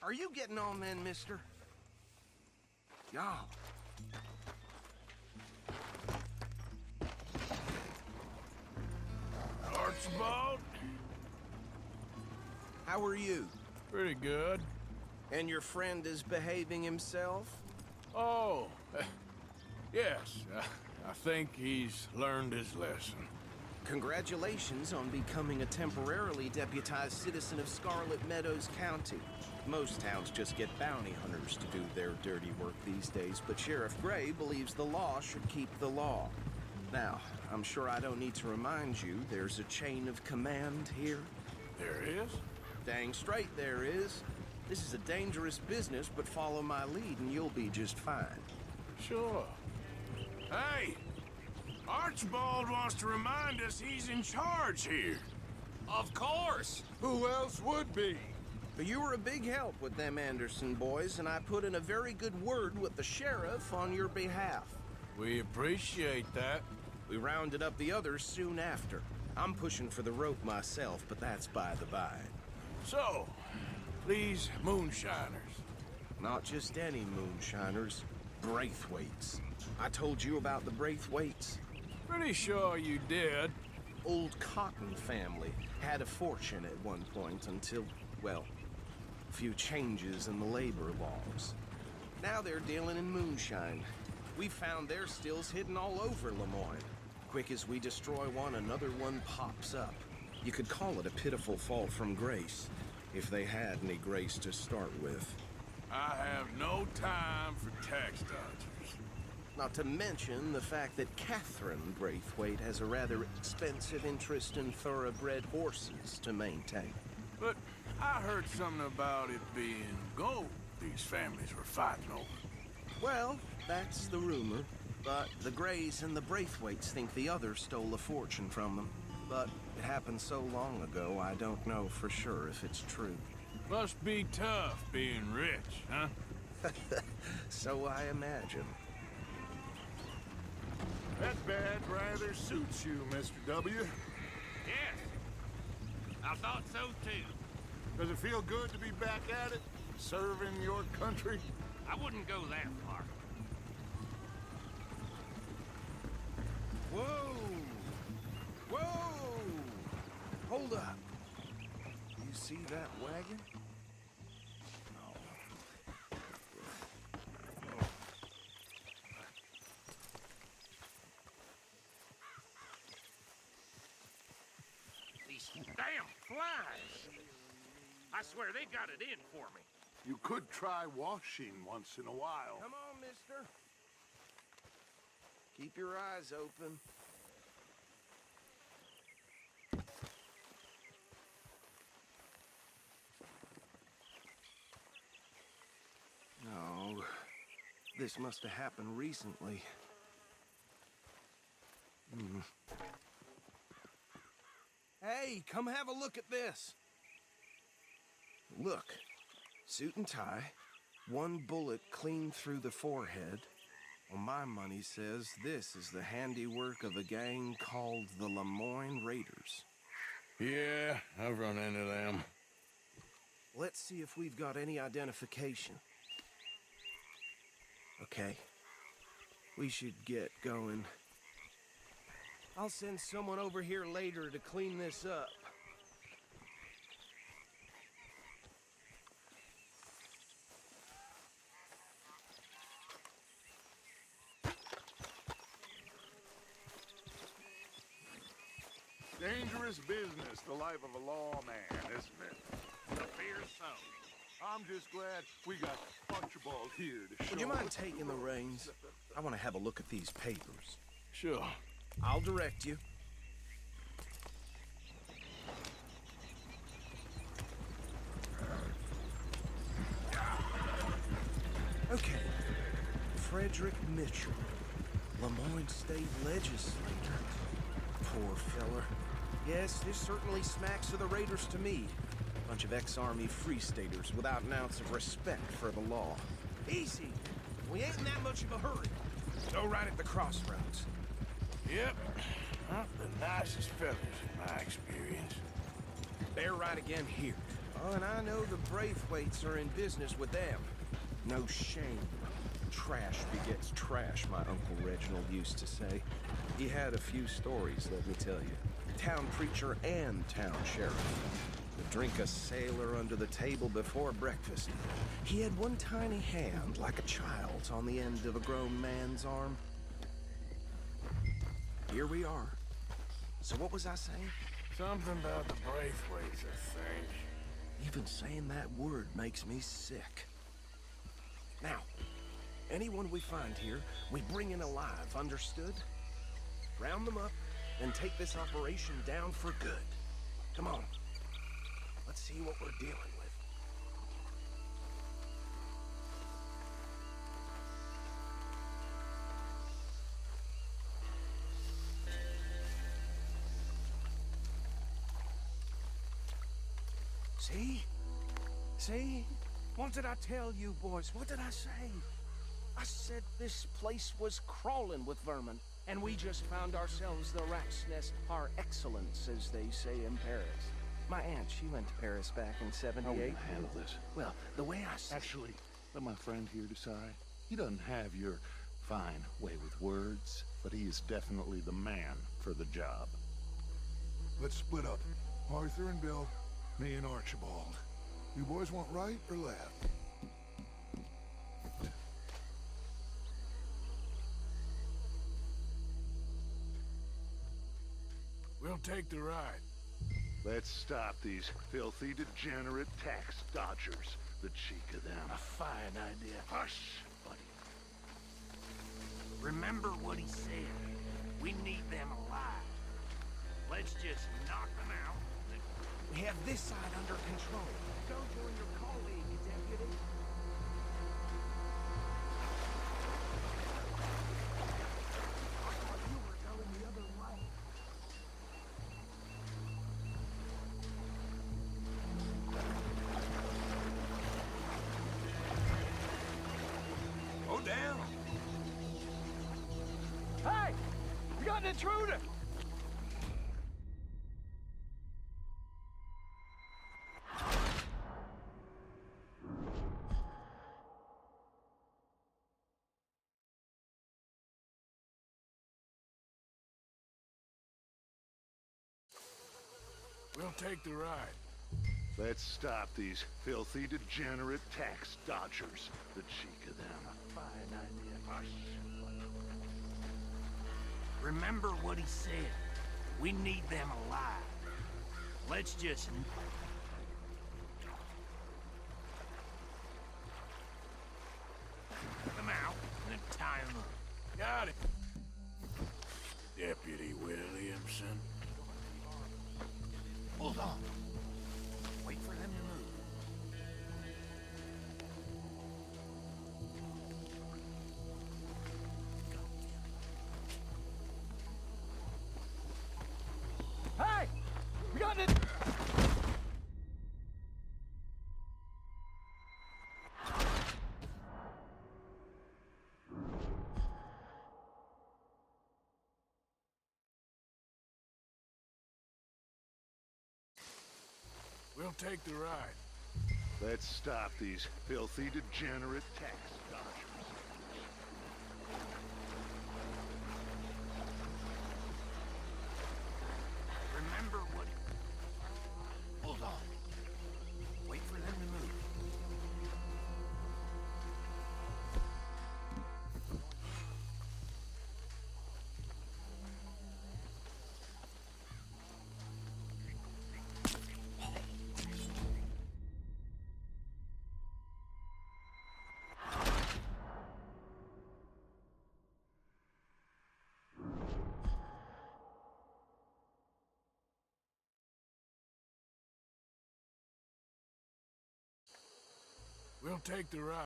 Are you getting on then, mister? Y'all. Archibald? How are you? Pretty good. And your friend is behaving himself? Oh, yes. I think he's learned his lesson. Congratulations on becoming a temporarily deputized citizen of Scarlet Meadows County. Most towns just get bounty hunters to do their dirty work these days, but Sheriff Gray believes the law should keep the law. Now, I'm sure I don't need to remind you there's a chain of command here. There is? Dang straight there is. This is a dangerous business, but follow my lead and you'll be just fine. Sure. Hey! Archibald wants to remind us he's in charge here. Of course! Who else would be? But you were a big help with them Anderson boys, and I put in a very good word with the sheriff on your behalf. We appreciate that. We rounded up the others soon after. I'm pushing for the rope myself, but that's by the by. So, these moonshiners. Not just any moonshiners, Braithwaites. I told you about the Braithwaites. Pretty sure you did. Old Cotton family had a fortune at one point until, well, a few changes in the labor laws. Now they're dealing in moonshine. We found their stills hidden all over Lemoyne. Quick as we destroy one, another one pops up. You could call it a pitiful fall from grace, if they had any grace to start with. I have no time for tax dodgers. Not to mention the fact that Catherine Braithwaite has a rather expensive interest in thoroughbred horses to maintain. But I heard something about it being gold these families were fighting over. Well, that's the rumor. But the Grays and the Braithwaites think the others stole a fortune from them. But it happened so long ago, I don't know for sure if it's true. Must be tough being rich, huh? So I imagine. That badge rather suits you, Mr. W. Yes. I thought so too. Does it feel good to be back at it? Serving your country? I wouldn't go that far. Whoa! Whoa! Hold up. You see that wagon? These damn flies. I swear they got it in for me. You could try washing once in a while. Come on, mister. Keep your eyes open. No, this must have happened recently. Hey, come have a look at this. Look, suit and tie, one bullet clean through the forehead. Well, my money says this is the handiwork of a gang called the Lemoyne Raiders. Yeah, I've run into them. Let's see if we've got any identification. Okay. We should get going. I'll send someone over here later to clean this up. Dangerous business, the life of a lawman, isn't it? I fear so. I'm just glad we got Archibald here to show Would you mind us taking the reins? I want to have a look at these papers. Sure. I'll direct you. Okay. Frederick Mitchell, Lemoyne State Legislator. Poor feller. Yes, this certainly smacks of the Raiders to me. Bunch of ex-Army Free Staters without an ounce of respect for the law. Easy. We ain't in that much of a hurry. Go right at the crossroads. Yep. Not the nicest fellas in my experience. Bear right again here. Oh, and I know the Braithwaites are in business with them. No shame. Trash begets trash, my Uncle Reginald used to say. He had a few stories, let me tell you. Town preacher and town sheriff. Would drink a sailor under the table before breakfast. He had one tiny hand, like a child's, on the end of a grown man's arm. Here we are. So what was I saying? Something about the Braithwaites, I think. Even saying that word makes me sick. Now, anyone we find here, we bring in alive, understood? Round them up, and take this operation down for good. Come on. Let's see what we're dealing with. See? See? What did I tell you, boys? What did I say? I said this place was crawling with vermin, and we just found ourselves the rat's nest par excellence, as they say in Paris. My aunt, she went to Paris back in '78. How are we gonna handle this? Well, the way I see Actually, let my friend here decide. He doesn't have your fine way with words, but he is definitely the man for the job. Let's split up. Arthur and Bill, me and Archibald. You boys want right or left? We'll take the ride. Let's stop these filthy, degenerate tax dodgers. The cheek of them. A fine idea. Hush, buddy. Remember what he said. We need them alive. Let's just knock them out. we have this side under control. Go join your colleague, Deputy. I thought you were going the other way. Go down. Hey! We got an intruder! We'll take the ride. Let's stop these filthy, degenerate tax dodgers. The cheek of them. Fine idea. Hush, buddy. Remember what he said. We need them alive. Let's just... them out and then tie them up. Got it. Deputy Williamson. Hold on. Wait for them to move. Hey! We got it! We'll take the ride. Let's stop these filthy, degenerate tax dodgers. Remember what... Hold on. Wait for them to move. We'll take the ride.